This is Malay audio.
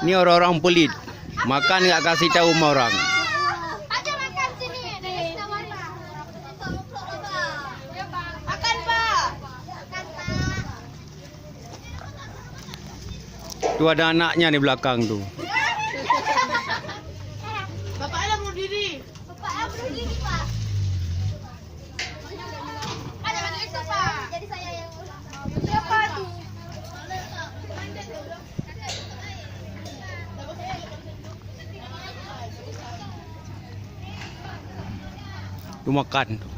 Ni orang-orang pelit. Makan nggak kasih tahu sama orang. Aja makan sini. Makan, Pak. Makan, Pak. Tu ada anaknya di belakang tu. Bapaknya bunuh diri. Bapaknya bunuh diri, Pak. Ada bantu itu, Pak. Jadi saya yang siapa tuh? Tu makan tu.